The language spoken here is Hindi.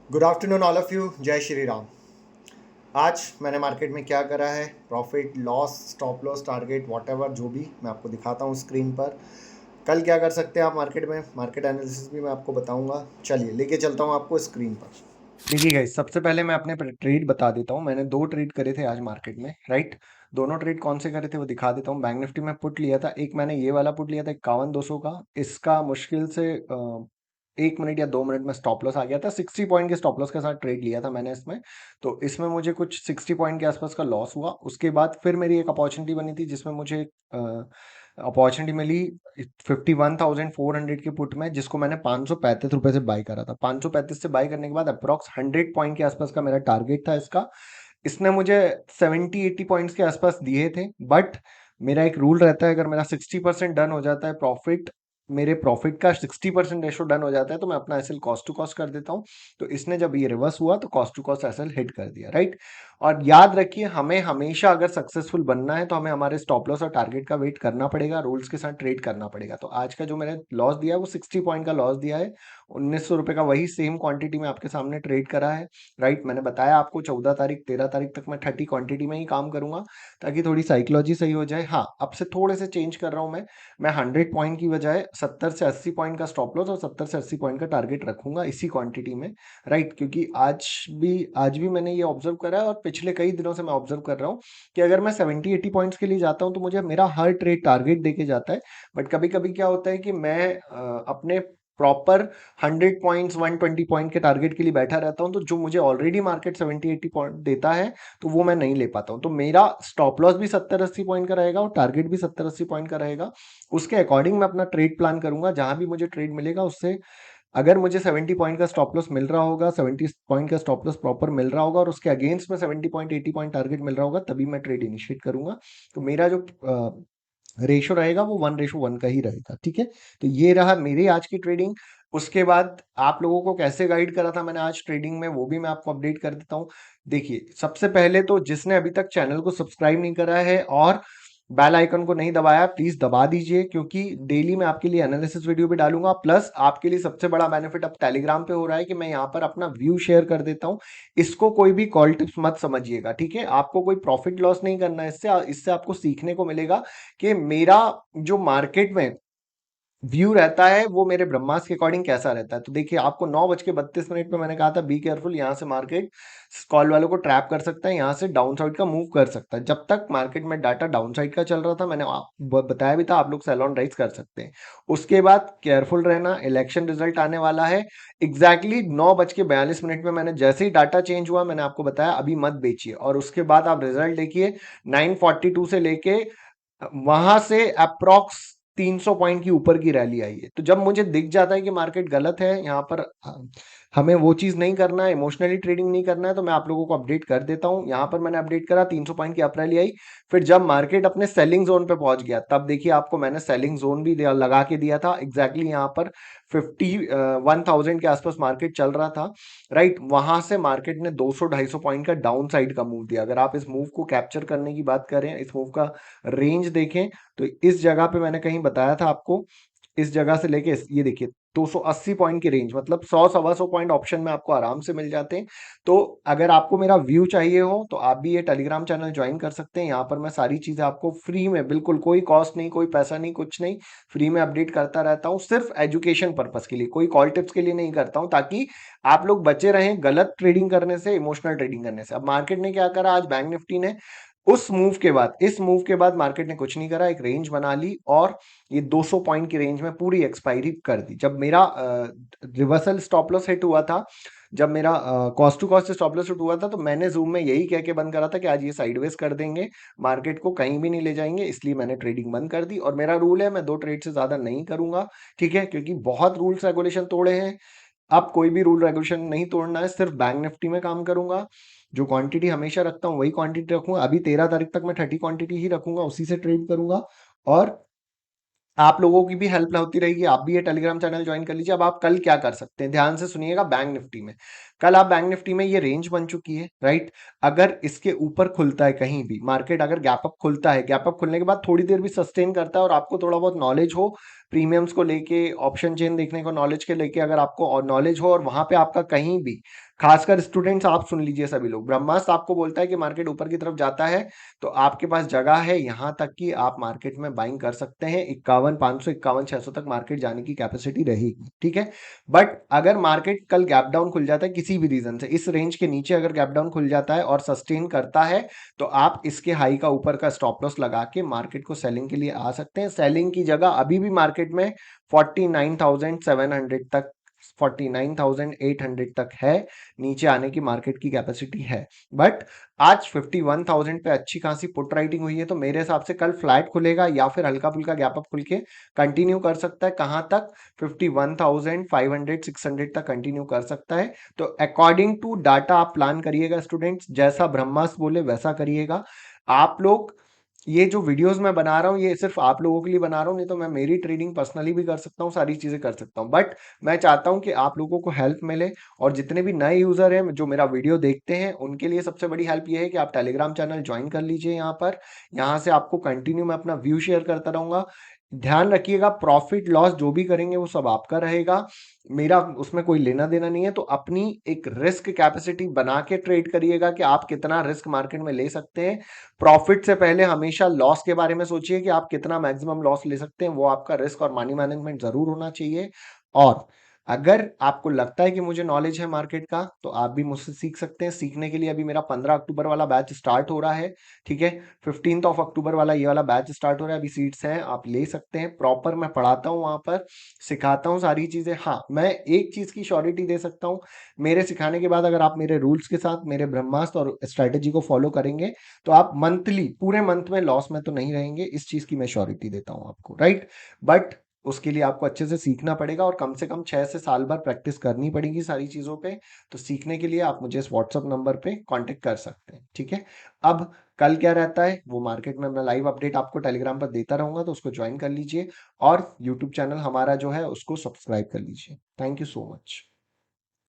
Good afternoon all of you. जय श्री राम। आज मैंने मार्केट में क्या करा है, profit loss stop loss target what ever जो भी मैं आपको दिखाता हूँ स्क्रीन पर। कल क्या कर सकते हैं आप मार्केट में, मार्केट एनालिसिस भी मैं आपको बताऊंगा। चलिए लेके चलता हूँ आपको स्क्रीन पर। देखिए गाइस, सबसे पहले मैं अपने ट्रेड बता देता हूँ। मैंने दो ट्रेड करे थे आज मार्केट में, राइट। दोनों ट्रेड कौन से करे थे वो दिखा देता हूँ। बैंक निफ्टी में पुट लिया था, एक मैंने ये वाला पुट लिया था 51,200 का। इसका मुश्किल से 1 मिनट या 2 मिनट में स्टॉप लॉस आ गया था। 60 पॉइंट के स्टॉप लॉस के साथ ट्रेड लिया था मैंने इसमें। तो इसमें मुझे कुछ 60 पॉइंट के आसपास का लॉस हुआ। उसके बाद फिर मेरी एक अपॉर्चुनिटी बनी थी जिसमें मुझे अपॉर्चुनिटी मिली 51,400 के पुट में, जिसको मैंने 535 रुपए से बाय करा था। 535 से बाय करने के बाद अप्रॉक्स 100 पॉइंट के आसपास का मेरा टारगेट था इसका। इसने मुझे 70-80 पॉइंट्स के आसपास दिए थे। बट मेरा एक रूल रहता है, अगर मेरा 60% डन हो जाता है प्रॉफिट, मेरे प्रॉफिट का 60% रेशो डन हो जाता है, तो मैं अपना एसएल कॉस्ट टू कॉस्ट कर देता हूँ। तो इसने जब ये रिवर्स हुआ तो cost to cost SL hit कर दिया, राइट। और याद रखिए, हमें हमेशा अगर सक्सेसफुल बनना है तो हमें हमारे स्टॉप लॉस और टारगेट का वेट करना पड़ेगा, रूल्स के साथ ट्रेड करना पड़ेगा। तो आज का जो मैंने लॉस दिया है वो 60 पॉइंट का लॉस दिया है। 1,900 रुपए का वही सेम क्वांटिटी में आपके सामने ट्रेड करा है, राइट। मैंने बताया आपको 14 तारीख 13 तारीख तक मैं 30 क्वांटिटी में ही काम करूंगा, ताकि थोड़ी साइकोलॉजी सही हो जाए। हाँ, अब से थोड़े से चेंज कर रहा हूं मैं 100 पॉइंट की बजाय 70 से 80 पॉइंट का स्टॉप लॉस और 70 से 80 पॉइंट का टारगेट रखूंगा इसी क्वांटिटी में, राइट। क्योंकि आज भी मैंने ये ऑब्जर्व करा है और पिछले कई दिनों से मैं ऑब्जर्व कर रहा हूँ कि अगर मैं 70-80 पॉइंट्स के लिए जाता हूँ तो मुझे मेरा हर ट्रेड टारगेट देके जाता है। बट कभी कभी क्या होता है कि मैं अपने प्रॉपर 100 पॉइंट्स 120 पॉइंट के टारगेट के लिए बैठा रहता हूं, तो जो मुझे ऑलरेडी मार्केट 70-80 पॉइंट देता है तो वो मैं नहीं ले पाता हूं। तो मेरा स्टॉप लॉस भी 70-80 पॉइंट का रहेगा और टारगेट भी 70-80 पॉइंट का रहेगा। उसके अकॉर्डिंग मैं अपना ट्रेड प्लान करूंगा। जहां भी मुझे ट्रेड मिलेगा उससे, अगर मुझे 70 पॉइंट का स्टॉप लॉस मिल रहा होगा, 70 पॉइंट का स्टॉप लॉस प्रॉपर मिल रहा होगा और उसके अगेंस्ट में 70 पॉइंट 80 पॉइंट टारगेट मिल रहा होगा, तभी मैं ट्रेड इनिशिएट करूंगा। तो मेरा जो रेशो रहेगा वो 1:1 का ही रहेगा, ठीक है। तो ये रहा मेरी आज की ट्रेडिंग। उसके बाद आप लोगों को कैसे गाइड करा था मैंने आज ट्रेडिंग में, वो भी मैं आपको अपडेट कर देता हूँ। देखिए, सबसे पहले तो जिसने अभी तक चैनल को सब्सक्राइब नहीं करा है और बेल आइकन को नहीं दबाया, प्लीज दबा दीजिए, क्योंकि डेली मैं आपके लिए एनालिसिस वीडियो भी डालूंगा। प्लस आपके लिए सबसे बड़ा बेनिफिट अब टेलीग्राम पे हो रहा है कि मैं यहाँ पर अपना व्यू शेयर कर देता हूँ। इसको कोई भी कॉल टिप्स मत समझिएगा, ठीक है। आपको कोई प्रॉफिट लॉस नहीं करना है इससे। इससे आपको सीखने को मिलेगा कि मेरा जो मार्केट में व्यू रहता है वो मेरे ब्रह्मास्त्र के अकॉर्डिंग कैसा रहता है। तो देखिए, आपको 9:32 पे मैंने कहा था बी केयरफुल, यहाँ से मार्केट कॉल वालों को ट्रैप कर सकता है, यहाँ से डाउन साइड का मूव कर सकता है। जब तक मार्केट में डाटा डाउन साइड का चल रहा था, मैंने बताया भी था आप लोग सेल ऑन राइज कर सकते हैं। उसके बाद केयरफुल रहना, इलेक्शन रिजल्ट आने वाला है। एग्जैक्टली 9:42 में मैंने जैसे ही डाटा चेंज हुआ मैंने आपको बताया अभी मत बेचिए, और उसके बाद आप रिजल्ट देखिए। 9:42 से लेके वहां से अप्रॉक्स 300 पॉइंट की ऊपर की रैली आई है। तो जब मुझे दिख जाता है कि मार्केट गलत है, यहाँ पर हमें वो चीज नहीं करना है, इमोशनली ट्रेडिंग नहीं करना है, तो मैं आप लोगों को अपडेट कर देता हूँ। यहाँ पर मैंने अपडेट करा 300 पॉइंट की अप रैली आई। फिर जब मार्केट अपने सेलिंग जोन पे पहुंच गया, तब देखिए आपको मैंने सेलिंग जोन भी लगा के दिया था। एग्जैक्टली यहाँ पर 51,000 के आसपास मार्केट चल रहा था, राइट। वहां से मार्केट ने 200-250 पॉइंट का डाउन साइड का मूव दिया। अगर आप इस मूव को कैप्चर करने की बात करें, इस मूव का रेंज देखें, तो इस जगह पे मैंने कहीं बताया था आपको, इस जगह से लेके ये देखिए 280 पॉइंट की रेंज, मतलब 100-125 पॉइंट ऑप्शन में आपको आराम से मिल जाते हैं। तो अगर आपको मेरा व्यू चाहिए हो तो आप भी ये टेलीग्राम चैनल ज्वाइन कर सकते हैं। यहाँ पर मैं सारी चीजें आपको फ्री में, बिल्कुल कोई कॉस्ट नहीं, कोई पैसा नहीं, कुछ नहीं, फ्री में अपडेट करता रहता हूँ। सिर्फ एजुकेशन पर्पस के लिए, कोई कॉल टिप्स के लिए नहीं करता हूँ, ताकि आप लोग बचे रहें गलत ट्रेडिंग करने से, इमोशनल ट्रेडिंग करने से। अब मार्केट ने क्या करा, आज बैंक निफ्टी ने उस मूव के बाद, इस मूव के बाद मार्केट ने कुछ नहीं करा, एक रेंज बना ली और ये 200 पॉइंट की रेंज में पूरी एक्सपायरी कर दी। जब मेरा रिवर्सल स्टॉप लॉस हिट हुआ था, जब मेरा cost to cost stop loss hit हुआ था, तो मैंने जूम में यही कह के बंद करा था कि आज ये साइडवेज कर देंगे, मार्केट को कहीं भी नहीं ले जाएंगे, इसलिए मैंने ट्रेडिंग बंद कर दी। और मेरा रूल है, मैं 2 ट्रेड से ज्यादा नहीं करूंगा, ठीक है, क्योंकि बहुत रूल्स रेगुलेशन तोड़े हैं। अब कोई भी रूल रेगुलेशन नहीं तोड़ना है, सिर्फ बैंक निफ्टी में काम करूंगा। जो क्वांटिटी हमेशा रखता हूँ वही क्वांटिटी रखूंगा। अभी 13 तारीख तक मैं 30 क्वांटिटी ही रखूंगा, उसी से ट्रेड करूंगा। और आप लोगों की भी हेल्प होती रहेगी। आप भी ये टेलीग्राम चैनल ज्वाइन कर लीजिए। अब आप कल क्या कर सकते हैं, ध्यान से सुनिएगा। बैंक निफ्टी में कल आप, बैंक निफ्टी में ये रेंज बन चुकी है, राइट। अगर इसके ऊपर खुलता है कहीं भी मार्केट, अगर गैप अप खुलता है, गैप अप खुलने के बाद थोड़ी देर भी सस्टेन करता है और आपको थोड़ा बहुत नॉलेज हो प्रीमियम्स को लेके, ऑप्शन चेन देखने को, नॉलेज के लेके अगर आपको नॉलेज हो और वहां पे आपका कहीं भी, खासकर स्टूडेंट्स आप सुन लीजिए सभी लोग, ब्रह्मास्त्र आपको बोलता है कि मार्केट ऊपर की तरफ जाता है तो आपके पास जगह है यहां तक कि आप मार्केट में बाइंग कर सकते हैं, 51 500 51 600 तक मार्केट जाने की कैपेसिटी रहेगी, ठीक है। बट अगर मार्केट कल गैप डाउन खुल जाता है किसी भी रीजन से, इस रेंज के नीचे अगर गैप डाउन खुल जाता है और सस्टेन करता है, तो आप इसके हाई का ऊपर का स्टॉप लॉस लगा के मार्केट को सेलिंग के लिए आ सकते हैं। सेलिंग की जगह अभी भी मार्केट में 49,700 तक, 49,800 तक है, नीचे आने की मार्केट की कैपेसिटी है। बट आज 51,000 पे अच्छी खासी पुट राइटिंग हुई है, तो मेरे हिसाब से कल फ्लैट खुलेगा या फिर हल्का फुल्का गैप अप खुल के कंटिन्यू कर सकता है। कहां तक? 51,500 600 तक कंटिन्यू कर सकता है। तो अकॉर्डिंग टू डाटा आप प्लान करिएगा स्टूडेंट्स, जैसा ब्रह्मास्त्र बोले वैसा करिएगा। आप लोग, ये जो वीडियोस मैं बना रहा हूँ ये सिर्फ आप लोगों के लिए बना रहा हूँ, नहीं तो मैं मेरी ट्रेडिंग पर्सनली भी कर सकता हूँ, सारी चीजें कर सकता हूँ, बट मैं चाहता हूँ कि आप लोगों को हेल्प मिले। और जितने भी नए यूजर हैं जो मेरा वीडियो देखते हैं उनके लिए सबसे बड़ी हेल्प ये है कि आप टेलीग्राम चैनल ज्वाइन कर लीजिए यहाँ पर। यहाँ से आपको कंटिन्यू मैं अपना व्यू शेयर करता रहूंगा। ध्यान रखिएगा, प्रॉफिट लॉस जो भी करेंगे वो सब आपका रहेगा, मेरा उसमें कोई लेना देना नहीं है। तो अपनी एक रिस्क कैपेसिटी बना के ट्रेड करिएगा कि आप कितना रिस्क मार्केट में ले सकते हैं। प्रॉफिट से पहले हमेशा लॉस के बारे में सोचिए कि आप कितना मैक्सिमम लॉस ले सकते हैं, वो आपका रिस्क और मनी मैनेजमेंट जरूर होना चाहिए। और अगर आपको लगता है कि मुझे नॉलेज है मार्केट का, तो आप भी मुझसे सीख सकते हैं। सीखने के लिए अभी मेरा 15 अक्टूबर वाला बैच स्टार्ट हो रहा है, ठीक है। 15 अक्टूबर वाला ये वाला बैच स्टार्ट हो रहा है, अभी सीट्स हैं, आप ले सकते हैं। प्रॉपर मैं पढ़ाता हूँ वहां पर, सिखाता हूँ सारी चीजें। हाँ, मैं एक चीज की श्योरिटी दे सकता हूँ, मेरे सिखाने के बाद अगर आप मेरे रूल्स के साथ मेरे ब्रह्मास्त्र और स्ट्रेटेजी को फॉलो करेंगे तो आप मंथली, पूरे मंथ में लॉस में तो नहीं रहेंगे, इस चीज की मैं श्योरिटी देता हूं आपको, राइट। बट उसके लिए आपको अच्छे से सीखना पड़ेगा और कम से कम 6 से साल भर प्रैक्टिस करनी पड़ेगी सारी चीजों पे। तो सीखने के लिए आप मुझे इस व्हाट्सअप नंबर पे कांटेक्ट कर सकते हैं, ठीक है। अब कल क्या रहता है वो मार्केट में मैं लाइव अपडेट आपको टेलीग्राम पर देता रहूंगा, तो उसको ज्वाइन कर लीजिए और यूट्यूब चैनल हमारा जो है उसको सब्सक्राइब कर लीजिए। Thank you so much.